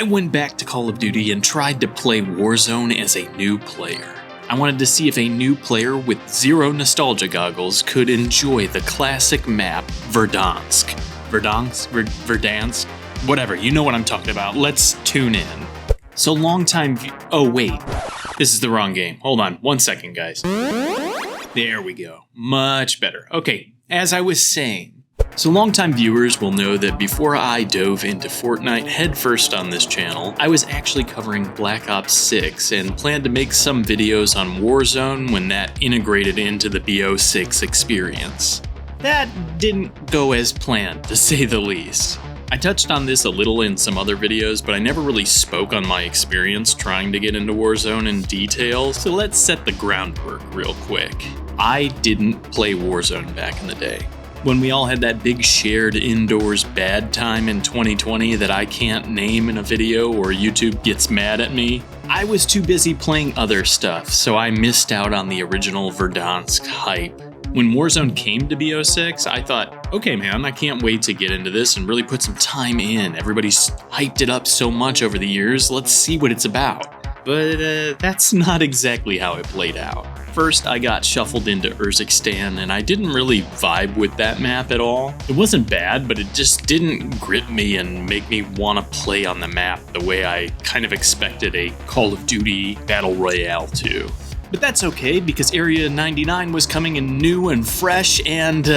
I went back to Call of Duty and tried to play Warzone as a new player. I wanted to see if a new player with zero nostalgia goggles could enjoy the classic map Verdansk. Verdansk? Whatever, you know what I'm talking about. Let's tune in. So oh wait, this is the wrong game. Hold on, 1 second, guys. There we go, much better. Okay, as I was saying, so longtime viewers will know that before I dove into Fortnite headfirst on this channel, I was actually covering Black Ops 6 and planned to make some videos on Warzone when that integrated into the BO6 experience. That didn't go as planned, to say the least. I touched on this a little in some other videos, but I never really spoke on my experience trying to get into Warzone in detail, so let's set the groundwork real quick. I didn't play Warzone back in the day. When we all had that big shared indoors bad time in 2020 that I can't name in a video or YouTube gets mad at me, I was too busy playing other stuff, so I missed out on the original Verdansk hype. When Warzone came to BO6, I thought, okay man, I can't wait to get into this and really put some time in. Everybody's hyped it up so much over the years, let's see what it's about. But that's not exactly how it played out. First, I got shuffled into Urzikstan, and I didn't really vibe with that map at all. It wasn't bad, but it just didn't grip me and make me want to play on the map the way I kind of expected a Call of Duty Battle Royale to. But that's okay, because Area 99 was coming in new and fresh, and,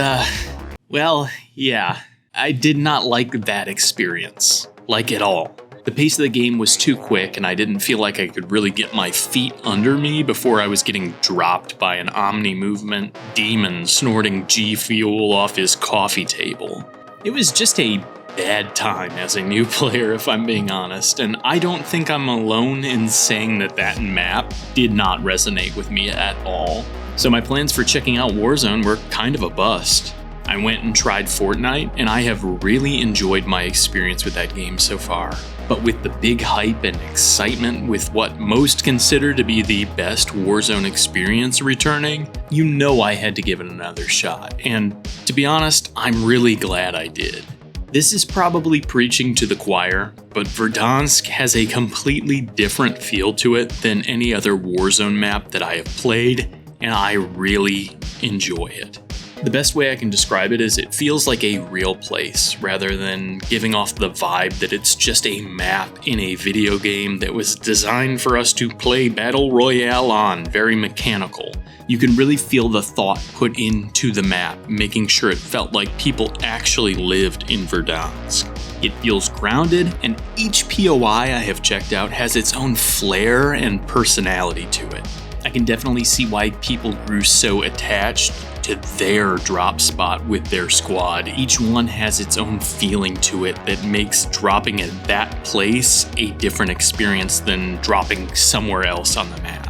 well, yeah, I did not like that experience. Like at all. The pace of the game was too quick, and I didn't feel like I could really get my feet under me before I was getting dropped by an omni-movement demon snorting G Fuel off his coffee table. It was just a bad time as a new player, if I'm being honest, and I don't think I'm alone in saying that map did not resonate with me at all. So my plans for checking out Warzone were kind of a bust. I went and tried Fortnite, and I have really enjoyed my experience with that game so far. But with the big hype and excitement with what most consider to be the best Warzone experience returning, you know I had to give it another shot. And to be honest, I'm really glad I did. This is probably preaching to the choir, but Verdansk has a completely different feel to it than any other Warzone map that I have played, and I really enjoy it. The best way I can describe it is it feels like a real place, rather than giving off the vibe that it's just a map in a video game that was designed for us to play Battle Royale on, very mechanical. You can really feel the thought put into the map, making sure it felt like people actually lived in Verdansk. It feels grounded, and each POI I have checked out has its own flair and personality to it. I can definitely see why people grew so attached to their drop spot with their squad. Each one has its own feeling to it that makes dropping at that place a different experience than dropping somewhere else on the map.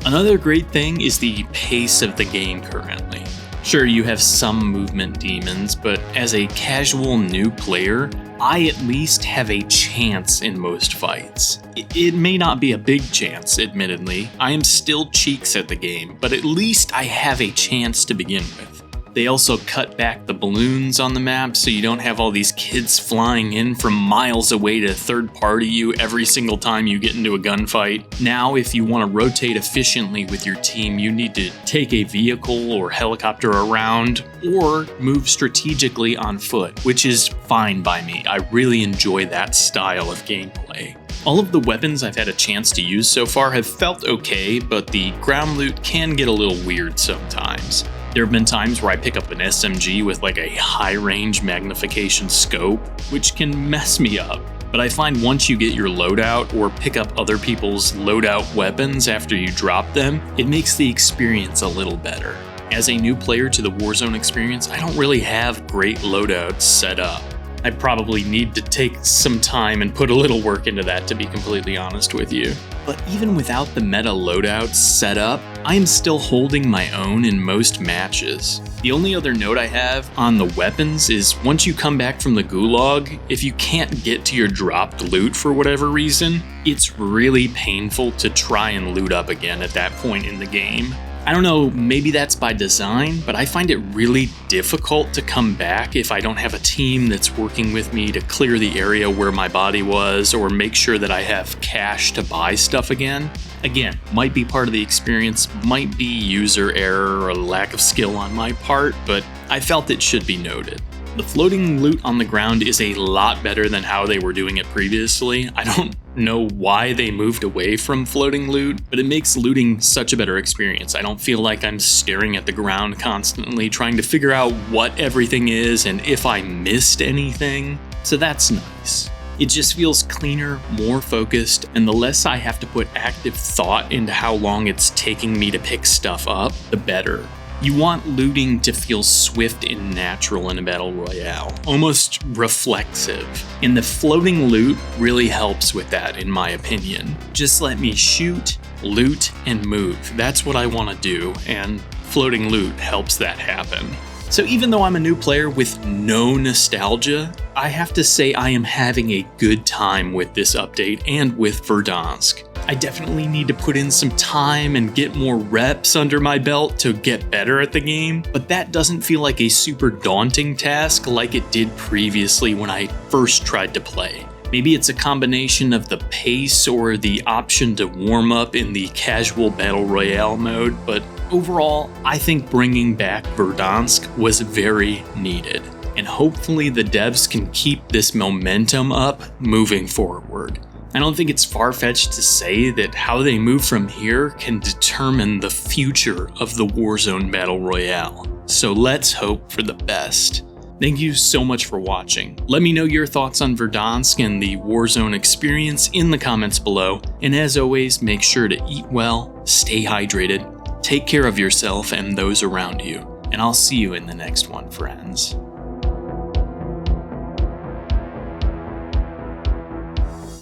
Another great thing is the pace of the game currently. Sure, you have some movement demons, but as a casual new player, I at least have a chance in most fights. It may not be a big chance, admittedly. I am still cheeks at the game, but at least I have a chance to begin with. They also cut back the balloons on the map so you don't have all these kids flying in from miles away to third party you every single time you get into a gunfight. Now, if you want to rotate efficiently with your team, you need to take a vehicle or helicopter around or move strategically on foot, which is fine by me. I really enjoy that style of gameplay. All of the weapons I've had a chance to use so far have felt okay, but the ground loot can get a little weird sometimes. There have been times where I pick up an SMG with like a high-range magnification scope, which can mess me up. But I find once you get your loadout or pick up other people's loadout weapons after you drop them, it makes the experience a little better. As a new player to the Warzone experience, I don't really have great loadouts set up. I probably need to take some time and put a little work into that, to be completely honest with you. But even without the meta loadouts set up, I am still holding my own in most matches. The only other note I have on the weapons is once you come back from the gulag, if you can't get to your dropped loot for whatever reason, it's really painful to try and loot up again at that point in the game. I don't know, maybe that's by design, but I find it really difficult to come back if I don't have a team that's working with me to clear the area where my body was or make sure that I have cash to buy stuff again. Again, might be part of the experience, might be user error or lack of skill on my part, but I felt it should be noted. The floating loot on the ground is a lot better than how they were doing it previously. I don't know why they moved away from floating loot, but it makes looting such a better experience. I don't feel like I'm staring at the ground constantly trying to figure out what everything is and if I missed anything. So that's nice. It just feels cleaner, more focused, and the less I have to put active thought into how long it's taking me to pick stuff up, the better. You want looting to feel swift and natural in a battle royale, almost reflexive. And the floating loot really helps with that, in my opinion. Just let me shoot, loot, and move. That's what I want to do, and floating loot helps that happen. So even though I'm a new player with no nostalgia, I have to say I am having a good time with this update and with Verdansk. I definitely need to put in some time and get more reps under my belt to get better at the game, but that doesn't feel like a super daunting task like it did previously when I first tried to play. Maybe it's a combination of the pace or the option to warm up in the casual battle royale mode, but overall, I think bringing back Verdansk was very needed, and hopefully the devs can keep this momentum up moving forward. I don't think it's far-fetched to say that how they move from here can determine the future of the Warzone Battle Royale. So let's hope for the best. Thank you so much for watching. Let me know your thoughts on Verdansk and the Warzone experience in the comments below. And as always, make sure to eat well, stay hydrated, take care of yourself and those around you. And I'll see you in the next one, friends.